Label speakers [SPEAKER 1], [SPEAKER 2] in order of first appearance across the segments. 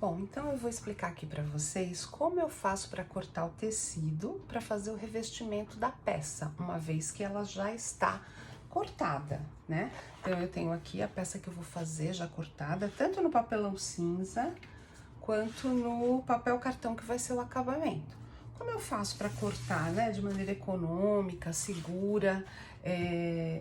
[SPEAKER 1] Bom, então eu vou explicar aqui para vocês como eu faço para cortar o tecido para fazer o revestimento da peça, uma vez que ela já está cortada, né? Então eu tenho aqui a peça que eu vou fazer já cortada, tanto no papelão cinza quanto no papel cartão que vai ser o acabamento. Como eu faço para cortar, né, de maneira econômica, segura,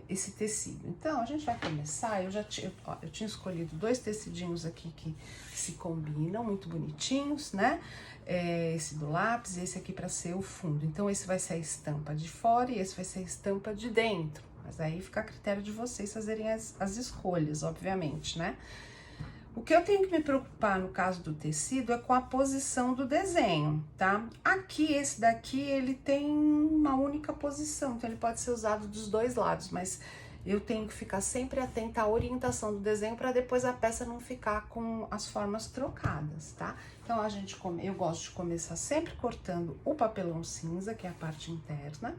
[SPEAKER 1] esse tecido? Então, a gente vai começar, eu tinha escolhido dois tecidinhos aqui que se combinam, muito bonitinhos, né? Esse do lápis e esse aqui para ser o fundo. Então, esse vai ser a estampa de fora e esse vai ser a estampa de dentro. Mas aí fica a critério de vocês fazerem as escolhas, obviamente, né? O que eu tenho que me preocupar no caso do tecido é com a posição do desenho, tá? Aqui, esse daqui, ele tem uma única posição, então ele pode ser usado dos dois lados, mas eu tenho que ficar sempre atenta à orientação do desenho para depois a peça não ficar com as formas trocadas, tá? Então, eu gosto de começar sempre cortando o papelão cinza, que é a parte interna.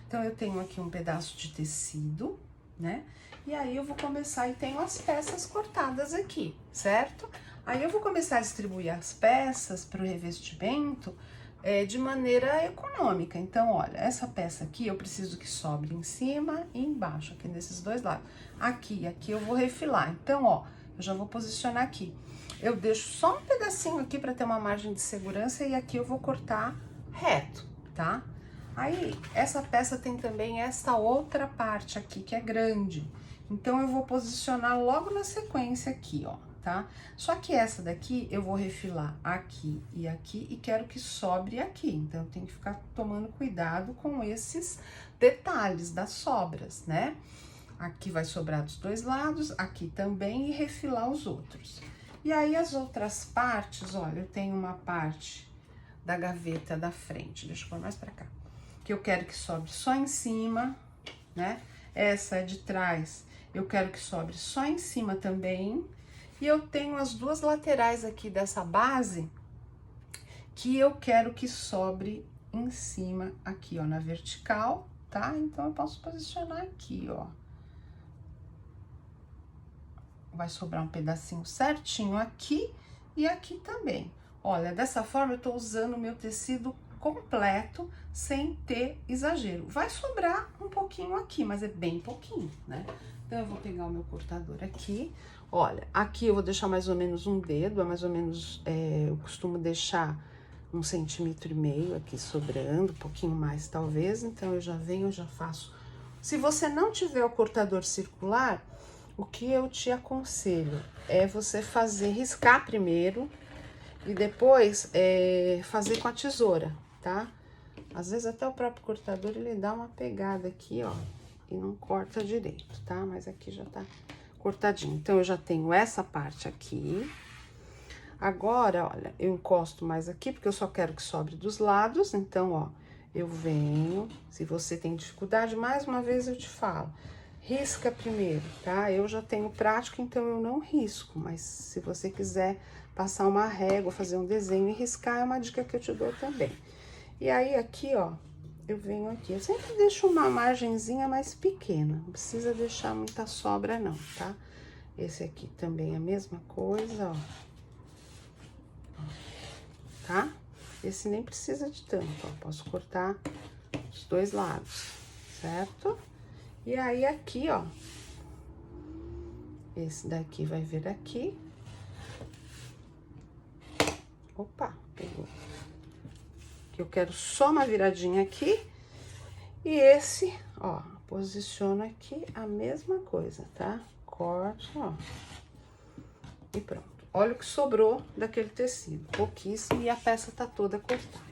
[SPEAKER 1] Então, eu tenho aqui um pedaço de tecido, né? E aí eu vou começar e tenho as peças cortadas aqui, certo? Aí eu vou começar a distribuir as peças para o revestimento de maneira econômica. Então, olha, essa peça aqui eu preciso que sobre em cima e embaixo, aqui nesses dois lados. Aqui eu vou refilar. Então, ó, eu já vou posicionar aqui. Eu deixo só um pedacinho aqui para ter uma margem de segurança e aqui eu vou cortar reto, tá? Aí, essa peça tem também essa outra parte aqui, que é grande. Então, eu vou posicionar logo na sequência aqui, ó, tá? Só que essa daqui, eu vou refilar aqui e quero que sobre aqui. Então, eu tenho que ficar tomando cuidado com esses detalhes das sobras, né? Aqui vai sobrar dos dois lados, aqui também, e refilar os outros. E aí, as outras partes, olha, eu tenho uma parte da gaveta da frente, deixa eu pôr mais pra cá, que eu quero que sobre só em cima, né? Essa é de trás, eu quero que sobre só em cima também. E eu tenho as duas laterais aqui dessa base que eu quero que sobre em cima aqui, ó, na vertical, tá? Então, eu posso posicionar aqui, ó. Vai sobrar um pedacinho certinho aqui e aqui também. Olha, dessa forma eu tô usando o meu tecido completo, sem ter exagero. Vai sobrar um pouquinho aqui, mas é bem pouquinho, né? Então, eu vou pegar o meu cortador aqui. Olha, aqui eu vou deixar mais ou menos um dedo, é mais ou menos, eu costumo deixar 1,5 centímetros aqui sobrando, um pouquinho mais talvez. Então, eu já venho, eu já faço. Se você não tiver o cortador circular, o que eu te aconselho é você riscar primeiro e depois fazer com a tesoura, tá? Às vezes até o próprio cortador, ele dá uma pegada aqui, ó, e não corta direito, tá? Mas aqui já tá cortadinho. Então, eu já tenho essa parte aqui. Agora, olha, eu encosto mais aqui, porque eu só quero que sobre dos lados. Então, ó, eu venho, se você tem dificuldade, mais uma vez eu te falo, risca primeiro, tá? Eu já tenho prática, então eu não risco, mas se você quiser passar uma régua, fazer um desenho e riscar, é uma dica que eu te dou também. E aí, aqui, ó, eu venho aqui. Eu sempre deixo uma margenzinha mais pequena, não precisa deixar muita sobra não, tá? Esse aqui também é a mesma coisa, ó. Tá? Esse nem precisa de tanto, ó. Posso cortar os dois lados, certo? E aí, aqui, ó, esse daqui vai vir aqui. Opa, pegou. Que eu quero só uma viradinha aqui. E esse, ó, posiciono aqui a mesma coisa, tá? Corte, ó. E pronto. Olha o que sobrou daquele tecido, pouquíssimo, e a peça tá toda cortada.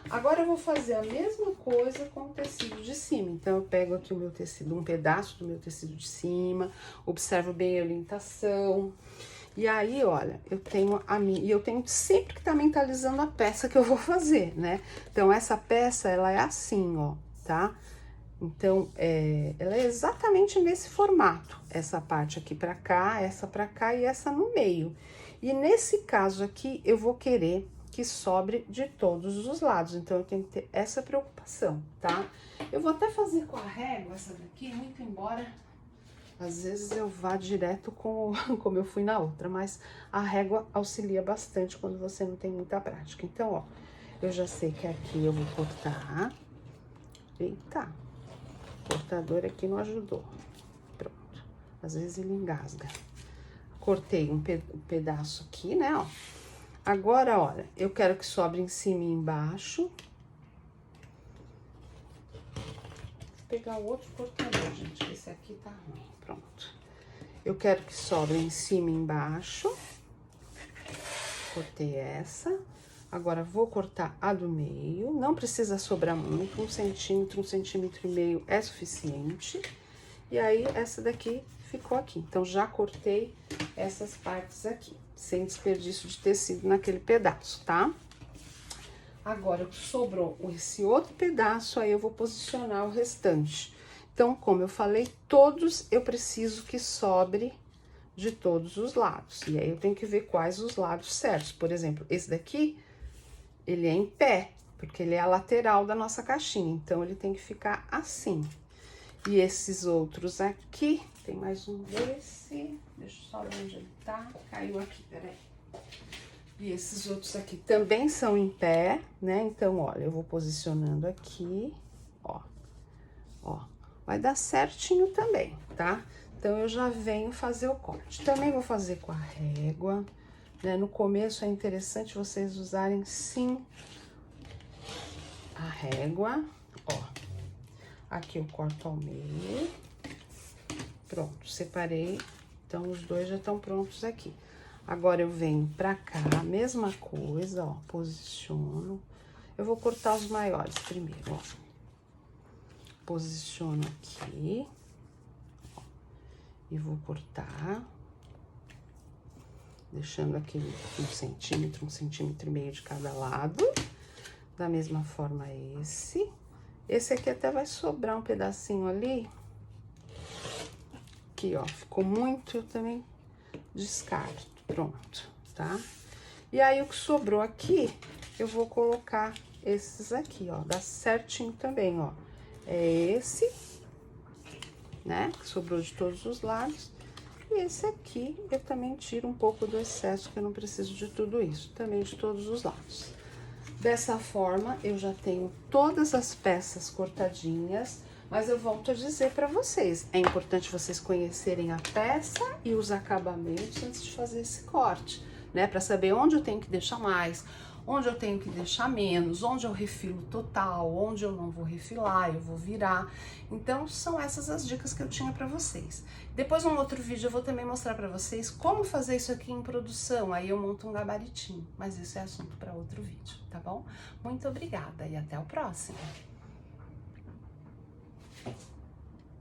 [SPEAKER 1] Agora, eu vou fazer a mesma coisa com o tecido de cima. Então, eu pego aqui o meu tecido, um pedaço do meu tecido de cima, observo bem a orientação. E aí, olha, eu tenho sempre que tá mentalizando a peça que eu vou fazer, né? Então, essa peça, ela é assim, ó, tá? Então, ela é exatamente nesse formato. Essa parte aqui pra cá, essa pra cá e essa no meio. E nesse caso aqui, eu vou querer que sobre de todos os lados. Então, eu tenho que ter essa preocupação, tá? Eu vou até fazer com a régua essa daqui, muito embora às vezes eu vá direto como eu fui na outra, mas a régua auxilia bastante quando você não tem muita prática. Então, ó, eu já sei que aqui eu vou cortar. Eita, o cortador aqui não ajudou. Pronto, às vezes ele engasga. Cortei um pedaço aqui, né, ó. Agora, olha, eu quero que sobre em cima e embaixo. Vou pegar o outro cortador, gente, esse aqui tá ruim. Pronto. Eu quero que sobre em cima e embaixo. Cortei essa. Agora, vou cortar a do meio. Não precisa sobrar muito, 1 centímetro, 1,5 cm é suficiente. E aí, essa daqui ficou aqui. Então, já cortei essas partes aqui, sem desperdício de tecido naquele pedaço, tá? Agora, sobrou esse outro pedaço, aí eu vou posicionar o restante. Então, como eu falei, todos eu preciso que sobre de todos os lados. E aí, eu tenho que ver quais os lados certos. Por exemplo, esse daqui, ele é em pé, porque ele é a lateral da nossa caixinha. Então, ele tem que ficar assim. E esses outros aqui, tem mais um desse, deixa eu só ver onde ele tá, caiu aqui, peraí. E esses outros aqui também são em pé, né? Então, olha, eu vou posicionando aqui, ó, ó. Vai dar certinho também, tá? Então, eu já venho fazer o corte. Também vou fazer com a régua, né? No começo é interessante vocês usarem, sim, a régua, ó. Aqui eu corto ao meio. Pronto, separei. Então, os dois já estão prontos aqui. Agora, eu venho pra cá, mesma coisa, ó, posiciono. Eu vou cortar os maiores primeiro, ó. Posiciono aqui, ó, e vou cortar. Deixando aqui 1 centímetro, 1,5 cm de cada lado. Da mesma forma, esse. Esse aqui até vai sobrar um pedacinho ali. Aqui, ó, ficou muito, eu também descarto. Pronto, tá? E aí, o que sobrou aqui, eu vou colocar esses aqui, ó. Dá certinho também, ó. É esse, né? Que sobrou de todos os lados. E esse aqui, eu também tiro um pouco do excesso, que eu não preciso de tudo isso. Também de todos os lados. Dessa forma, eu já tenho todas as peças cortadinhas, mas eu volto a dizer para vocês, é importante vocês conhecerem a peça e os acabamentos antes de fazer esse corte, né? Para saber onde eu tenho que deixar mais, onde eu tenho que deixar menos, onde eu refilo total, onde eu não vou refilar, eu vou virar. Então, são essas as dicas que eu tinha para vocês. Depois, num outro vídeo, eu vou também mostrar para vocês como fazer isso aqui em produção. Aí eu monto um gabaritinho, mas isso é assunto para outro vídeo, tá bom? Muito obrigada e até o próximo!